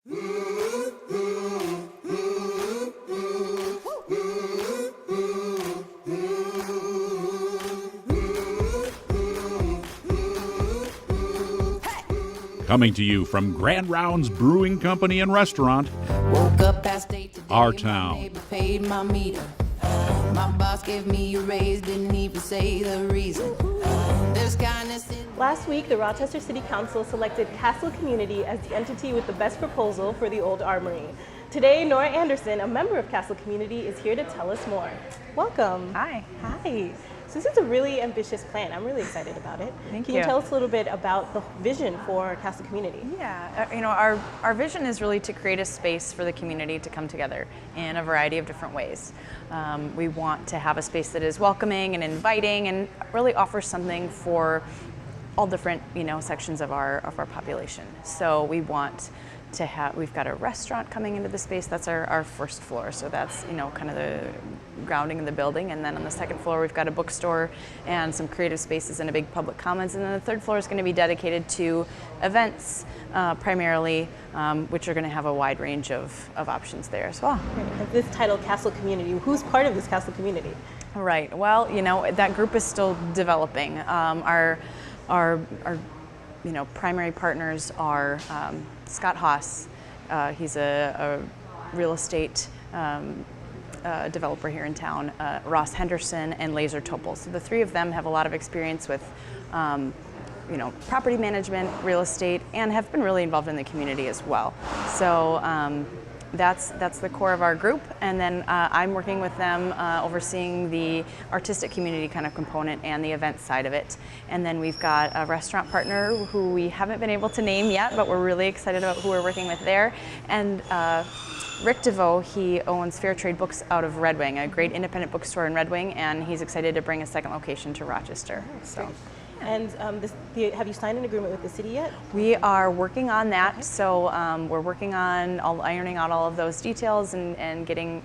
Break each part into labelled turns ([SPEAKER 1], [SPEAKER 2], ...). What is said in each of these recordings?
[SPEAKER 1] Coming to you from Grand Rounds Brewing Company and Restaurant,
[SPEAKER 2] Woke up past 8 today,
[SPEAKER 1] Our
[SPEAKER 2] my
[SPEAKER 1] town.
[SPEAKER 2] neighbor paid my meter. My boss gave me a raise, didn't even say the reason. There's kindness in
[SPEAKER 3] Last week, the Rochester City Council selected Castle Community as the entity with the best proposal for the old armory. Today, Naura Anderson, a member of Castle Community, is here to tell us more. Welcome.
[SPEAKER 4] Hi.
[SPEAKER 3] Hi. So this is a really ambitious plan. I'm really excited about it.
[SPEAKER 4] Thank
[SPEAKER 3] you. Can you tell us a little bit about the vision for Castle Community?
[SPEAKER 4] Yeah, our vision is really to create a space for the community to come together in a variety of different ways. We want to have a space that is welcoming and inviting and really offers something for all different, sections of our population. So we want to have, we've got a restaurant coming into the space. That's our first floor. So that's, kind of the grounding in the building. And then on the second floor, we've got a bookstore and some creative spaces and a big public commons. And then the third floor is going to be dedicated to events, primarily, which are going to have a wide range of options there as well.
[SPEAKER 3] And this title, Castle Community, who's part of this Castle Community?
[SPEAKER 4] Right. Well, that group is still developing. Our primary partners are Scott Haas. He's a real estate developer here in town, Ross Henderson, and Laser Topol. So the three of them have a lot of experience with property management, real estate, and have been really involved in the community as well. So that's the core of our group, and then I'm working with them overseeing the artistic community kind of component and the event side of it. And then we've got a restaurant partner who we haven't been able to name yet, but we're really excited about who we're working with there. And Rick DeVoe, he owns Fair Trade Books out of Red Wing, a great independent bookstore in Red Wing, and he's excited to bring a second location to Rochester. So.
[SPEAKER 3] And have you signed an agreement with the city yet?
[SPEAKER 4] We are working on that. Okay. So we're working on ironing out all of those details and getting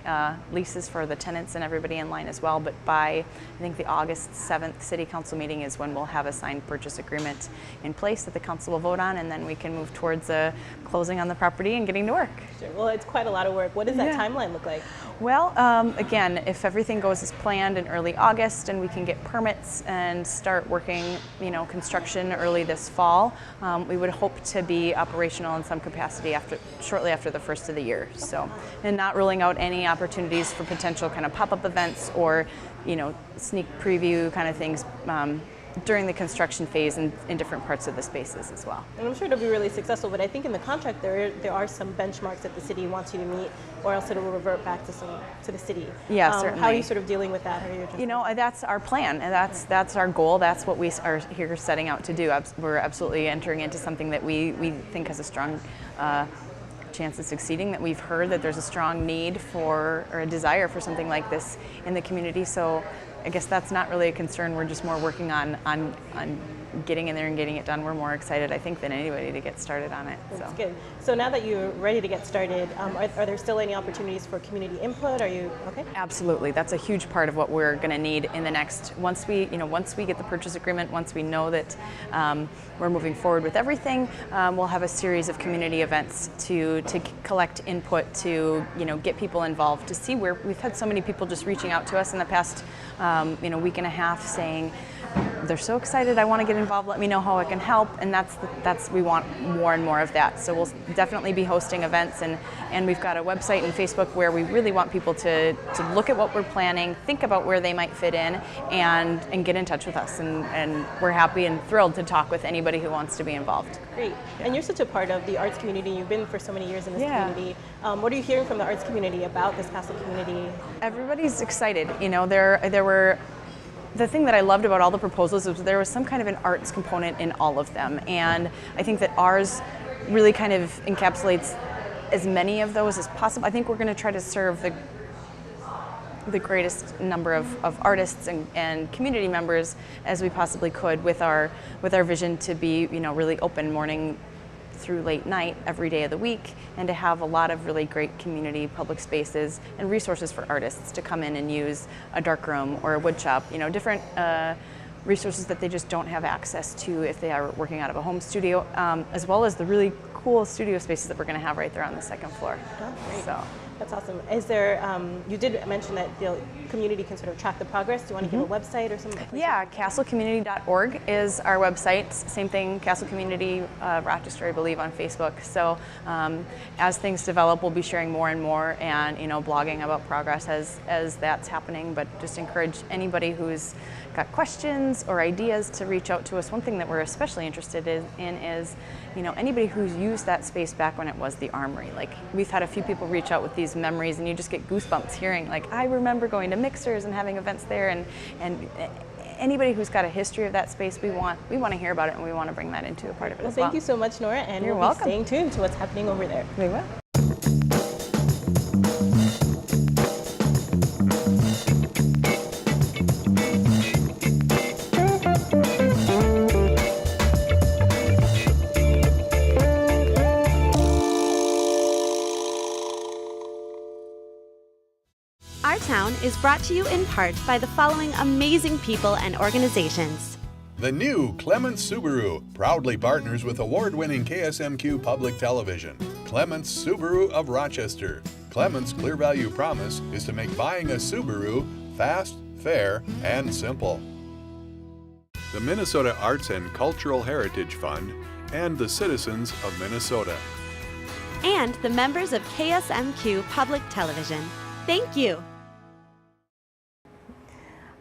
[SPEAKER 4] leases for the tenants and everybody in line as well. But by, I think, the August 7th City Council meeting is when we'll have a signed purchase agreement in place that the council will vote on, and then we can move towards closing on the property and getting to work.
[SPEAKER 3] Sure. Well, it's quite a lot of work. What does that timeline look like?
[SPEAKER 4] Well, again, if everything goes as planned in early August and we can get permits and start working, construction early this fall, we would hope to be operational in some capacity shortly after the first of the year. So, and not ruling out any opportunities for potential kind of pop-up events or, sneak preview kind of things during the construction phase in different parts of the spaces as well.
[SPEAKER 3] And I'm sure it'll be really successful, but I think in the contract there are some benchmarks that the city wants you to meet, or else it'll revert back to the city.
[SPEAKER 4] Yeah, certainly.
[SPEAKER 3] How are you sort of dealing with that?
[SPEAKER 4] That's our plan, and that's our goal. That's what we are here setting out to do. We're absolutely entering into something that we think has a strong chance of succeeding, that we've heard that there's a strong need for, or a desire for something like this in the community. So I guess that's not really a concern. We're just more working on getting in there and getting it done. We're more excited, I think, than anybody to get started on it.
[SPEAKER 3] That's good. So now that you're ready to get started, are there still any opportunities for community input? Are you okay?
[SPEAKER 4] Absolutely. That's a huge part of what we're going to need in the next, once we get the purchase agreement, once we know that we're moving forward with everything, we'll have a series of community events to collect input, to get people involved, to see where we've had so many people just reaching out to us in the past week and a half saying, they're so excited, I want to get involved, let me know how I can help, and that's we want more and more of that. So we'll definitely be hosting events, and we've got a website and Facebook where we really want people to look at what we're planning, think about where they might fit in, and get in touch with us, and we're happy and thrilled to talk with anybody who wants to be involved.
[SPEAKER 3] Great. Yeah. And you're such a part of the arts community. You've been for so many years in this community. What are you hearing from the arts community about this Castle community?
[SPEAKER 4] Everybody's excited. There were the thing that I loved about all the proposals was there was some kind of an arts component in all of them, and I think that ours really kind of encapsulates as many of those as possible. I think we're going to try to serve the greatest number of artists and community members as we possibly could with our vision to be really open morning through late night every day of the week, and to have a lot of really great community public spaces and resources for artists to come in and use a darkroom or a wood shop, different resources that they just don't have access to if they are working out of a home studio, as well as the really cool studio spaces that we're going to have right there on the second floor.
[SPEAKER 3] Oh, great.
[SPEAKER 4] So.
[SPEAKER 3] That's awesome. Is there, you did mention that the community can sort of track the progress. Do you want to give a website or something?
[SPEAKER 4] Yeah, castlecommunity.org is our website. Same thing, Castle Community Rochester, I believe, on Facebook. So as things develop, we'll be sharing more and more and, you know, blogging about progress as that's happening. But just encourage anybody who's got questions or ideas to reach out to us. One thing that we're especially interested in is, you know, anybody who's used that space back when it was the Armory. Like, we've had a few people reach out with these memories, and you just get goosebumps hearing, like, I remember going to mixers and having events there, and anybody who's got a history of that space, we want to hear about it, and we want to bring that into a part of it as well.
[SPEAKER 3] Thank you so much, Nora, and
[SPEAKER 4] You're
[SPEAKER 3] we'll
[SPEAKER 4] welcome.
[SPEAKER 3] be staying tuned to what's happening over there.
[SPEAKER 4] We will.
[SPEAKER 5] Our Town is brought to you in part by the following amazing people and organizations.
[SPEAKER 6] The new Clements Subaru proudly partners with award-winning KSMQ Public Television. Clements Subaru of Rochester. Clements' clear value promise is to make buying a Subaru fast, fair, and simple. The Minnesota Arts and Cultural Heritage Fund and the citizens of Minnesota.
[SPEAKER 5] And the members of KSMQ Public Television. Thank you.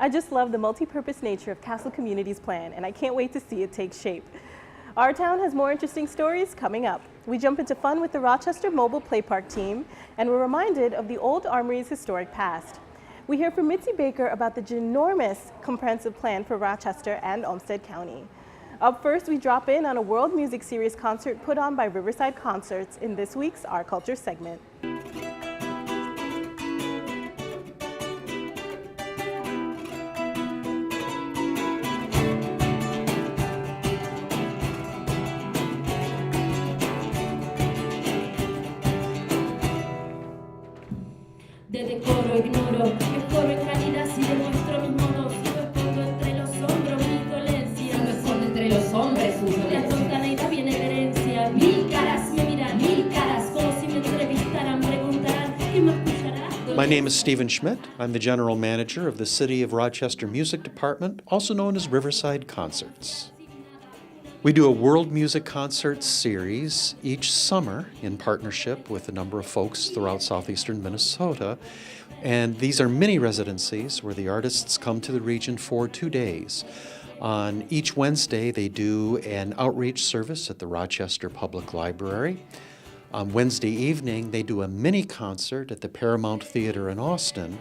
[SPEAKER 3] I just love the multi-purpose nature of Castle Community's plan, and I can't wait to see it take shape. Our Town has more interesting stories coming up. We jump into fun with the Rochester Mobile Play Park team, and we're reminded of the old Armory's historic past. We hear from Mitzi Baker about the ginormous comprehensive plan for Rochester and Olmsted County. Up first, we drop in on a World Music Series concert put on by Riverside Concerts in this week's Our Culture segment.
[SPEAKER 7] De decoro ignoro, mejoro en calidad si demuestro mis modos, si me escondo entre los hombros mi dolencia. Si me escondo entre los hombres su dolencia. La espontaneidad viene de herencia, mil caras me miran, mil caras, como si me entrevistaran, preguntarán, ¿quién me escuchará?
[SPEAKER 8] My name is Stephen Schmidt. I'm the General Manager of the City of Rochester Music Department, also known as Riverside Concerts. We do a world music concert series each summer in partnership with a number of folks throughout southeastern Minnesota. And these are mini residencies where the artists come to the region for 2 days. On each Wednesday, they do an outreach service at the Rochester Public Library. On Wednesday evening, they do a mini concert at the Paramount Theater in Austin.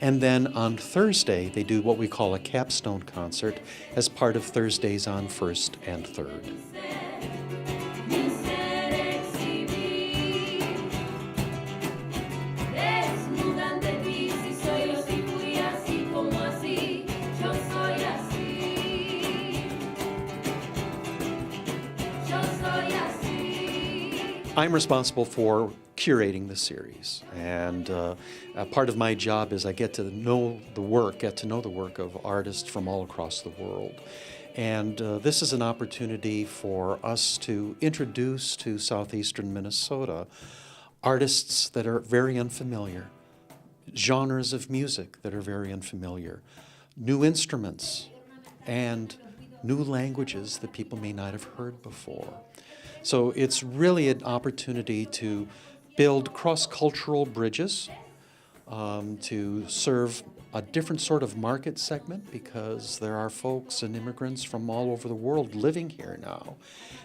[SPEAKER 8] And then on Thursday, they do what we call a capstone concert as part of Thursdays on First and Third. I'm responsible for curating the series, and part of my job is I get to know the work of artists from all across the world. And this is an opportunity for us to introduce to southeastern Minnesota artists that are very unfamiliar, genres of music that are very unfamiliar, new instruments, and new languages that people may not have heard before. So it's really an opportunity to build cross-cultural bridges, to serve a different sort of market segment, because there are folks and immigrants from all over the world living here now.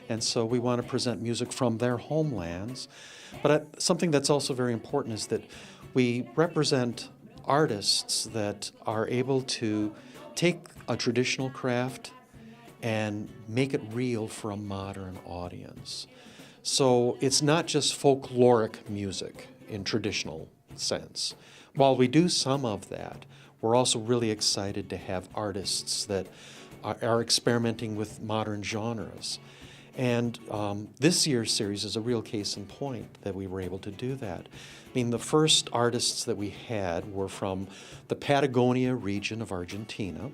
[SPEAKER 8] And so we want to present music from their homelands. But something that's also very important is that we represent artists that are able to take a traditional craft and make it real for a modern audience. So it's not just folkloric music in traditional sense. While we do some of that, we're also really excited to have artists that are experimenting with modern genres. And this year's series is a real case in point that we were able to do that. I mean, the first artists that we had were from the Patagonia region of Argentina,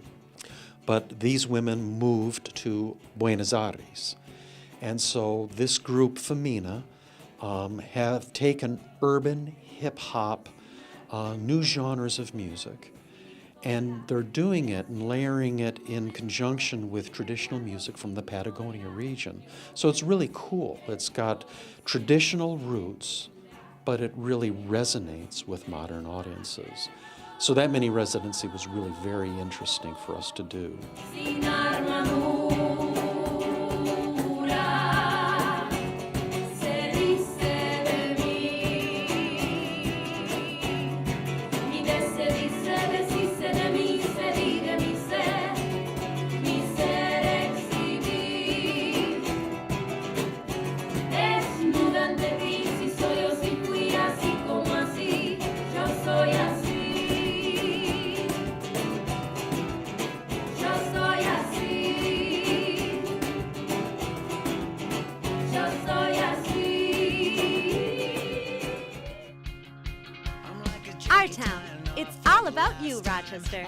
[SPEAKER 8] but these women moved to Buenos Aires. And so this group, Femina, have taken urban, hip-hop, new genres of music, and they're doing it and layering it in conjunction with traditional music from the Patagonia region. So it's really cool. It's got traditional roots, but it really resonates with modern audiences. So that mini residency was really very interesting for us to do.
[SPEAKER 5] Our Town. It's all about you, Rochester.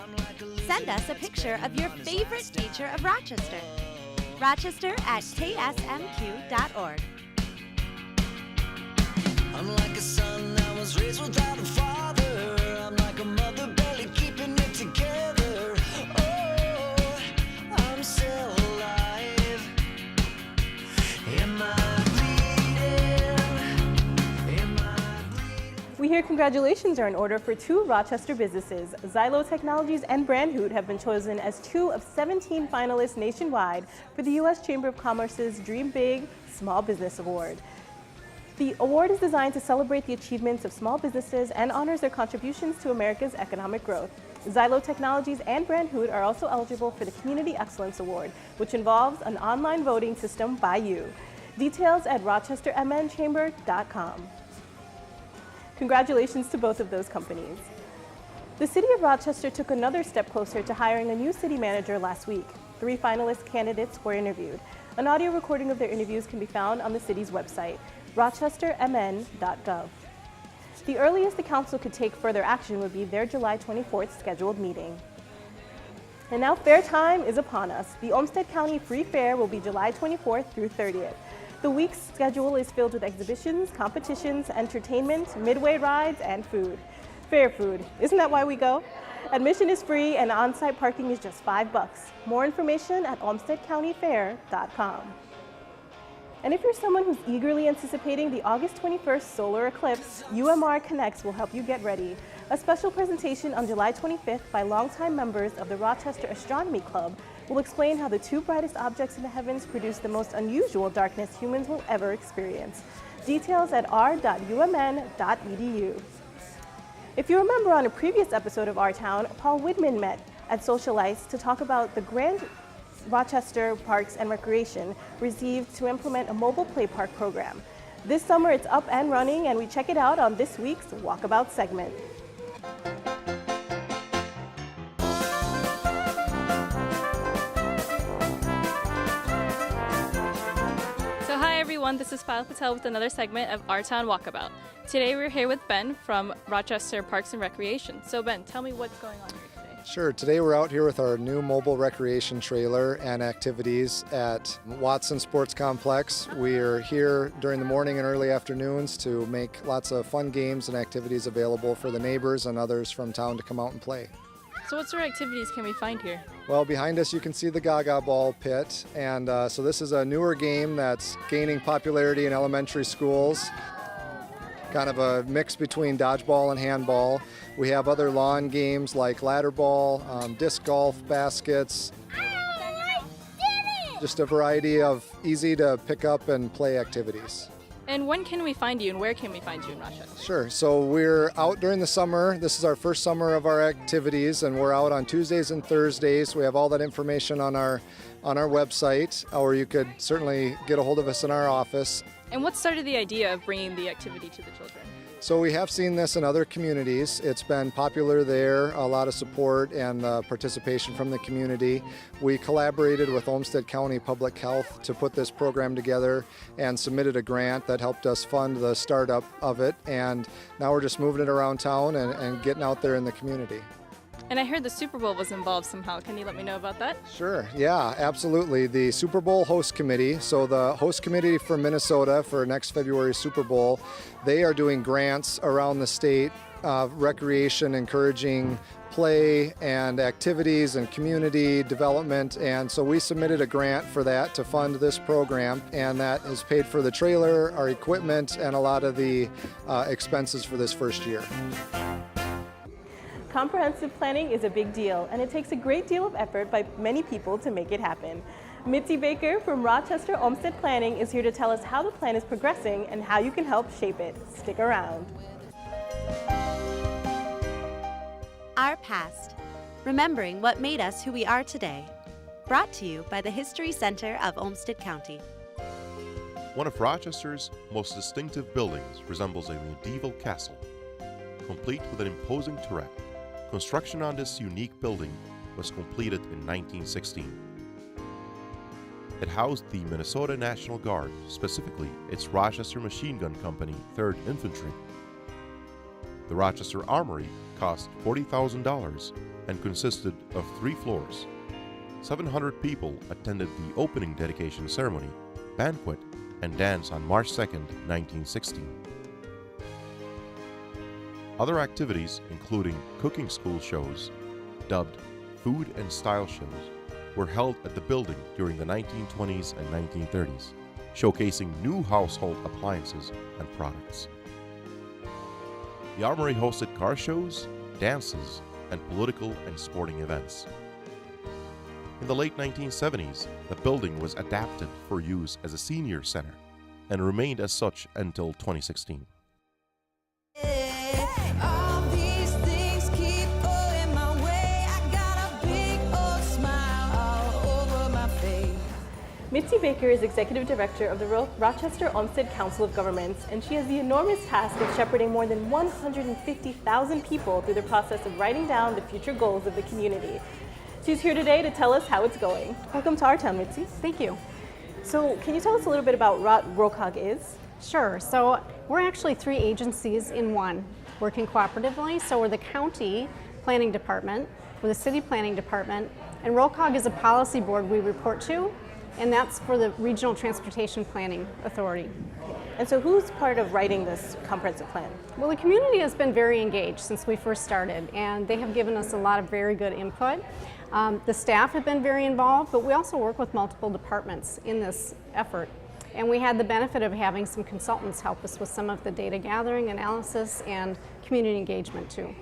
[SPEAKER 5] Send us a picture of your favorite feature of Rochester. Rochester@ksmq.org.
[SPEAKER 9] I'm like a son that was raised without a father. I'm like a mother barely keeping it together. Oh, I'm still alive. Am I bleeding? Am I bleeding?
[SPEAKER 3] We hear congratulations are in order for two Rochester businesses. Xylo Technologies and Brand Hoot have been chosen as 2 of 17 finalists nationwide for the U.S. Chamber of Commerce's Dream Big Small Business Award. The award is designed to celebrate the achievements of small businesses and honors their contributions to America's economic growth. Xylo Technologies and Brand Hoot are also eligible for the Community Excellence Award, which involves an online voting system by you. Details at rochestermnchamber.com. Congratulations to both of those companies. The City of Rochester took another step closer to hiring a new city manager last week. 3 finalist candidates were interviewed. An audio recording of their interviews can be found on the city's website, rochestermn.gov. The earliest the council could take further action would be their July 24th scheduled meeting. And now fair time is upon us. The Olmsted County Free Fair will be July 24th through 30th. The week's schedule is filled with exhibitions, competitions, entertainment, midway rides, and food. Fair food. Isn't that why we go? Admission is free and on-site parking is just $5. More information at olmstedcountyfair.com. And if you're someone who's eagerly anticipating the August 21st solar eclipse, UMR Connects will help you get ready. A special presentation on July 25th by longtime members of the Rochester Astronomy Club will explain how the 2 brightest objects in the heavens produce the most unusual darkness humans will ever experience. Details at r.umn.edu. If you remember on a previous episode of Our Town, Paul Widman met at Socialites to talk about the grant Rochester Parks and Recreation received to implement a mobile play park program. This summer it's up and running, and we check it out on this week's Walkabout segment.
[SPEAKER 10] So hi everyone, this is PATEL with another segment of Our Town Walkabout. Today we're here with Ben from Rochester Parks and Recreation. So Ben, tell me what's going on here today.
[SPEAKER 11] Sure. Today we're out here with our new mobile recreation trailer and activities at Watson Sports Complex. We're here during the morning and early afternoons to make lots of fun games and activities available for the neighbors and others from town to come out and play.
[SPEAKER 10] So what sort of activities can we find here?
[SPEAKER 11] Well, behind us you can see the Gaga Ball pit, and so this is a newer game that's gaining popularity in elementary schools. Kind of a mix between dodgeball and handball. We have other lawn games like ladder ball, disc golf, baskets. Just a variety of easy to pick up and play activities.
[SPEAKER 10] And when can we find you and where can we find you in Rochester?
[SPEAKER 11] Sure. So we're out during the summer. This is our first summer of our activities, and we're out on Tuesdays and Thursdays. We have all that information on our website, or you could certainly get a hold of us in our office.
[SPEAKER 10] And what started the idea of bringing the activity to the children?
[SPEAKER 11] So we have seen this in other communities. It's been popular there, a lot of support and participation from the community. We collaborated with Olmsted County Public Health to put this program together and submitted a grant that helped us fund the startup of it. And now we're just moving it around town and getting out there in the community.
[SPEAKER 10] And I heard the Super Bowl was involved somehow. Can you let me know about that?
[SPEAKER 11] Sure, yeah, absolutely. The Super Bowl host committee, so the host committee for Minnesota for next February's Super Bowl, they are doing grants around the state, recreation, encouraging play and activities and community development, and so we submitted a grant for that to fund this program, and that has paid for the trailer, our equipment, and a lot of the expenses for this first year.
[SPEAKER 3] Comprehensive planning is a big deal, and it takes a great deal of effort by many people to make it happen. Mitzi Baker from Rochester Olmsted Planning is here to tell us how the plan is progressing and how you can help shape it. Stick around.
[SPEAKER 5] Our past, remembering what made us who we are today. Brought to you by the History Center of Olmsted County.
[SPEAKER 12] One of Rochester's most distinctive buildings resembles a medieval castle, complete with an imposing turret. Construction on this unique building was completed in 1916. It housed the Minnesota National Guard, specifically its Rochester Machine Gun Company, 3rd Infantry. The Rochester Armory cost $40,000 and consisted of 3 floors. 700 people attended the opening dedication ceremony, banquet, and dance on March 2, 1916. Other activities, including cooking school shows, dubbed Food and Style Shows, were held at the building during the 1920s and 1930s, showcasing new household appliances and products. The Armory hosted car shows, dances, and political and sporting events. In the late 1970s, the building was adapted for use as a senior center and remained as such until 2016.
[SPEAKER 2] All these things keep going my way. I got a big old smile all over my face.
[SPEAKER 3] Mitzi Baker is Executive Director of the Rochester Olmsted Council of Governments, and she has the enormous task of shepherding more than 150,000 people through the process of writing down the future goals of the community. She's here today to tell us how it's going. Welcome to our town, Mitzi.
[SPEAKER 13] Thank you.
[SPEAKER 3] So can you tell us a little bit about what ROCOG is?
[SPEAKER 13] Sure. So we're actually 3 agencies in one, working cooperatively. So we're the county planning department, we're the city planning department, and ROCOG is a policy board we report to, and that's for the Regional Transportation Planning Authority.
[SPEAKER 3] And so who's part of writing this comprehensive plan?
[SPEAKER 13] Well, the community has been very engaged since we first started, and they have given us a lot of very good input. The staff have been very involved, but we also work with multiple departments in this effort. And we had the benefit of having some consultants help us with some of the data gathering, analysis, and community engagement too.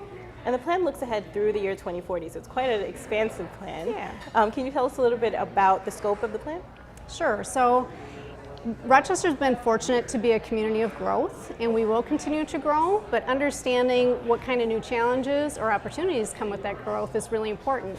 [SPEAKER 3] And the plan looks ahead through the year 2040, so it's quite an expansive plan.
[SPEAKER 13] Yeah.
[SPEAKER 3] Can you tell us a little bit about the scope of the plan?
[SPEAKER 13] Sure. So Rochester's been fortunate to be a community of growth, and we will continue to grow, but understanding what kind of new challenges or opportunities come with that growth is really important.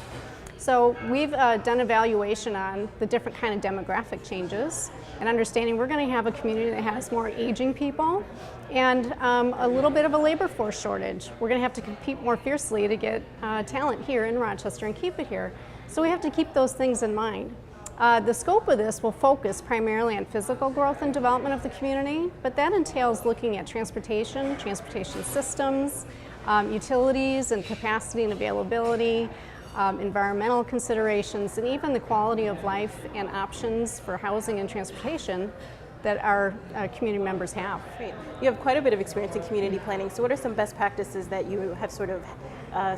[SPEAKER 13] So we've done evaluation on the different kind of demographic changes and understanding we're going to have a community that has more aging people and a little bit of a labor force shortage. We're going to have to compete more fiercely to get talent here in Rochester and keep it here. So we have to keep those things in mind. The scope of this will focus primarily on physical growth and development of the community, but that entails looking at transportation systems, utilities and capacity and availability, environmental considerations, and even the quality of life and options for housing and transportation that our community members have.
[SPEAKER 3] Great. You have quite a bit of experience in community planning, so what are some best practices that you have sort of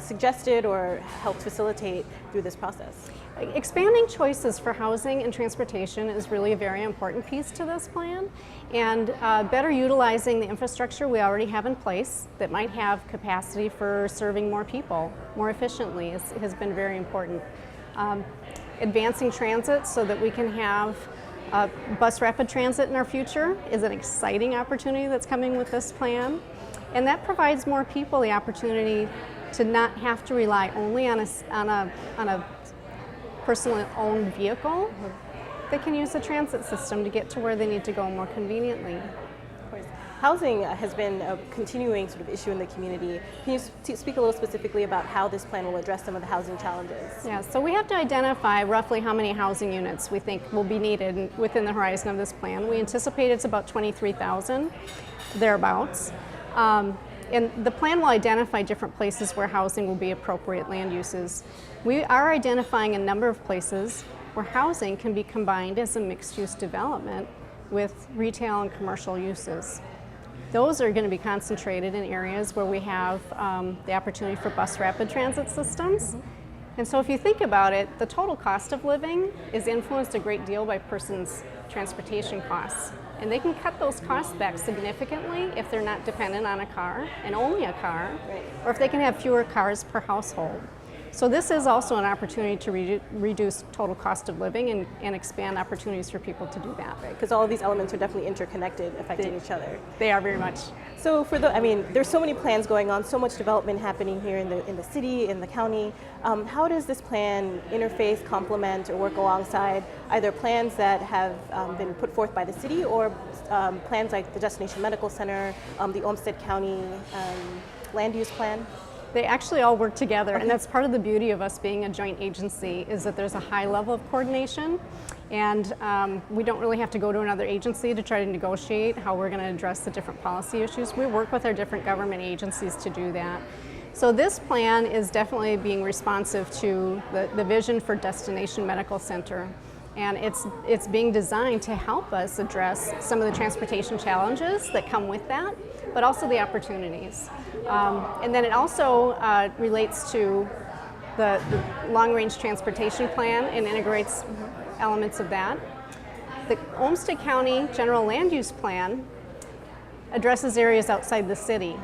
[SPEAKER 3] suggested or helped facilitate through this process?
[SPEAKER 13] Expanding choices for housing and transportation is really a very important piece to this plan, and better utilizing the infrastructure we already have in place that might have capacity for serving more people more efficiently has been very important. Advancing transit so that we can have bus rapid transit in our future is an exciting opportunity that's coming with this plan, and that provides more people the opportunity to not have to rely only on a personally owned vehicle. They can use the transit system to get to where they need to go more conveniently.
[SPEAKER 3] Of course. Housing has been a continuing sort of issue in the community. Can you speak a little specifically about how this plan will address some of the housing challenges?
[SPEAKER 13] Yeah, so we have to identify roughly how many housing units we think will be needed within the horizon of this plan. We anticipate it's about 23,000, thereabouts. And the plan will identify different places where housing will be appropriate land uses. We are identifying a number of places where housing can be combined as a mixed-use development with retail and commercial uses. Those are going to be concentrated in areas where we have the opportunity for bus rapid transit systems. And so if you think about it, the total cost of living is influenced a great deal by persons' transportation costs. And they can cut those costs back significantly if they're not dependent on a car and only a car, or if they can have fewer cars per household. So this is also an opportunity to reduce total cost of living and expand opportunities for people to do that.
[SPEAKER 3] Because all of these elements are definitely interconnected, affecting each other.
[SPEAKER 13] They are very much.
[SPEAKER 3] So there's so many plans going on, so much development happening here in the city, in the county. How does this plan interface, complement, or work alongside either plans that have been put forth by the city or plans like the Destination Medical Center, the Olmsted County land use plan?
[SPEAKER 13] They actually all work together, and that's part of the beauty of us being a joint agency, is that there's a high level of coordination, and we don't really have to go to another agency to try to negotiate how we're going to address the different policy issues. We work with our different government agencies to do that. So this plan is definitely being responsive to the vision for Destination Medical Center. And it's being designed to help us address some of the transportation challenges that come with that, but also the opportunities. And then it also relates to the long-range transportation plan and integrates elements of that. The Olmsted County General Land Use Plan addresses areas outside the city.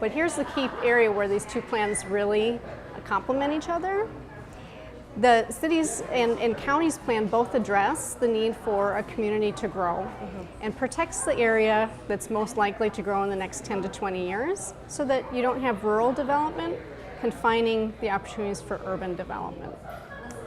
[SPEAKER 13] But here's the key area where these two plans really complement each other. The cities and counties plan both address the need for a community to grow and protects the area that's most likely to grow in the next 10 to 20 years so that you don't have rural development confining the opportunities for urban development.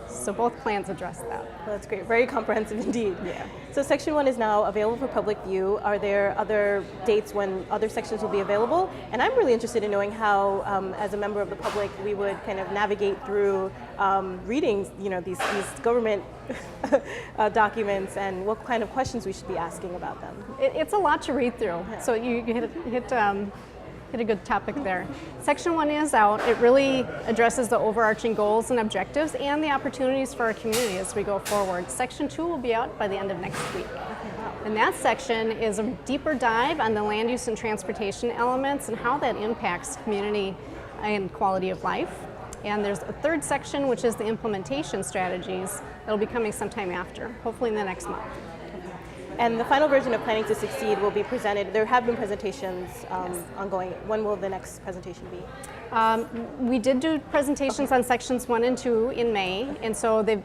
[SPEAKER 13] So both plans address that.
[SPEAKER 3] Well, that's great. Very comprehensive indeed. Yeah. So Section 1 is now available for public view. Are there other dates when other sections will be available? And I'm really interested in knowing how, as a member of the public, we would kind of navigate through reading, these government documents and what kind of questions we should be asking about them.
[SPEAKER 13] It's a lot to read through. Yeah. So you hit a good topic there. Section 1 is out. It really addresses the overarching goals and objectives and the opportunities for our community as we go forward. Section 2 will be out by the end of next week. And that section is a deeper dive on the land use and transportation elements and how that impacts community and quality of life. And there's a third section, which is the implementation strategies. That'll be coming sometime after, hopefully in the next month.
[SPEAKER 3] And the final version of Planning to Succeed will be presented. There have been presentations ongoing. When will the next presentation be?
[SPEAKER 13] We did do presentations on sections 1 and 2 in May, and so the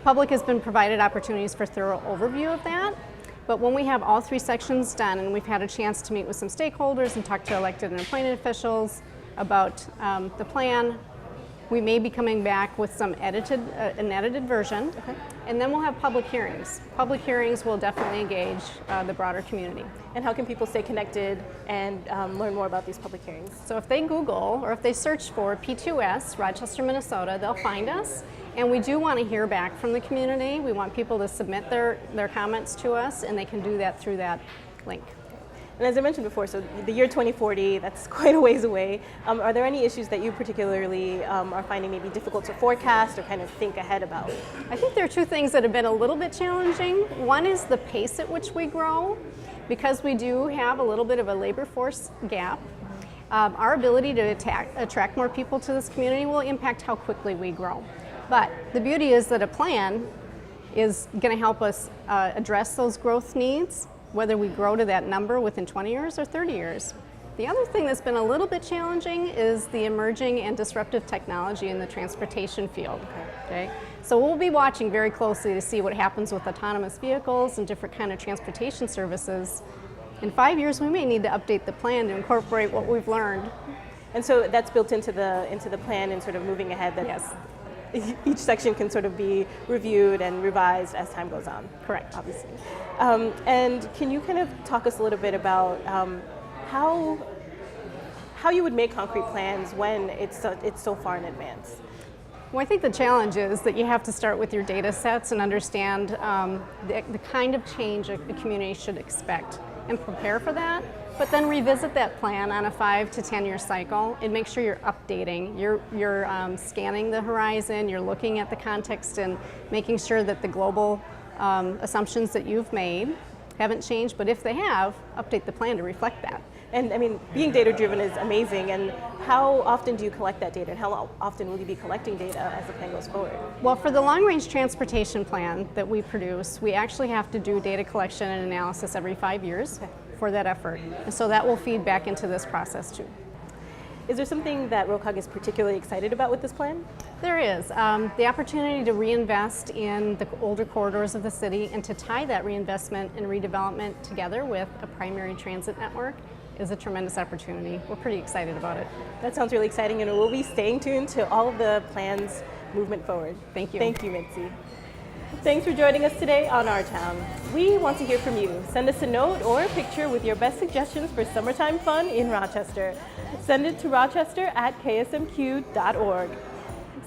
[SPEAKER 13] public has been provided opportunities for thorough overview of that. But when we have all 3 sections done and we've had a chance to meet with some stakeholders and talk to elected and appointed officials about the plan, we may be coming back with some an edited version, and then we'll have public hearings. Public hearings will definitely engage the broader community.
[SPEAKER 3] And how can people stay connected and learn more about these public hearings?
[SPEAKER 13] So if they Google or if they search for P2S, Rochester, Minnesota, they'll find us. And we do want to hear back from the community. We want people to submit their comments to us, and they can do that through that link.
[SPEAKER 3] And as I mentioned before, so the year 2040, that's quite a ways away. Are there any issues that you particularly are finding maybe difficult to forecast or kind of think ahead about?
[SPEAKER 13] I think there are 2 things that have been a little bit challenging. One is the pace at which we grow. Because we do have a little bit of a labor force gap, our ability to attract more people to this community will impact how quickly we grow. But the beauty is that a plan is going to help us address those growth needs, whether we grow to that number within 20 years or 30 years. The other thing that's been a little bit challenging is the emerging and disruptive technology in the transportation field. Okay? So we'll be watching very closely to see what happens with autonomous vehicles and different kind of transportation services. In 5 years, we may need to update the plan to incorporate what we've learned.
[SPEAKER 3] And so that's built into the plan and sort of moving ahead. That
[SPEAKER 13] yes.
[SPEAKER 3] Each section can sort of be reviewed and revised as time goes on.
[SPEAKER 13] Correct.
[SPEAKER 3] Obviously. And can you kind of talk us a little bit about how you would make concrete plans when it's so far in advance?
[SPEAKER 13] Well, I think the challenge is that you have to start with your data sets and understand the kind of change a community should expect and prepare for that. but then revisit that plan on a 5 to 10 year cycle and make sure you're updating. You're scanning the horizon, you're looking at the context and making sure that the global assumptions that you've made haven't changed, but if they have, update the plan to reflect that.
[SPEAKER 3] And I mean, being data-driven is amazing, and how often do you collect that data, and how often will you be collecting data as the plan goes forward?
[SPEAKER 13] Well, for the long-range transportation plan that we produce, we actually have to do data collection and analysis every 5 years for that effort. And so that will feed back into this process too.
[SPEAKER 3] Is there something that ROCOG is particularly excited about with this plan?
[SPEAKER 13] There is. The opportunity to reinvest in the older corridors of the city and to tie that reinvestment and redevelopment together with a primary transit network is a tremendous opportunity. We're pretty excited about it.
[SPEAKER 3] That sounds really exciting, and we'll be staying tuned to all of the plan's movement forward.
[SPEAKER 13] Thank you.
[SPEAKER 3] Thank you, Mitzi. Thanks for joining us today on Our Town. We want to hear from you. Send us a note or a picture with your best suggestions for summertime fun in Rochester. Send it to rochester@ksmq.org.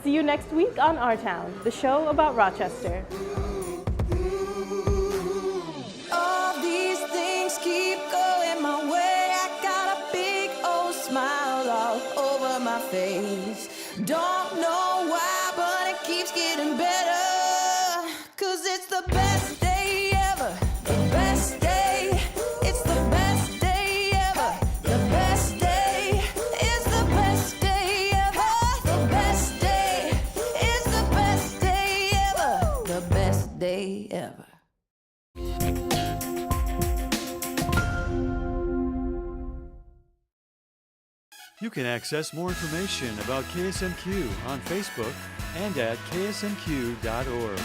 [SPEAKER 3] See you next week on Our Town, the show about Rochester.
[SPEAKER 2] All these things keep going my way. I got a big old smile all over my face. Don't know why, but it keeps getting better. 'Cause it's the best day ever. The best day. It's the best day ever. The best day is the best day ever. The best day is the best day ever. The best day ever.
[SPEAKER 14] You can access more information about KSMQ on Facebook and at ksmq.org.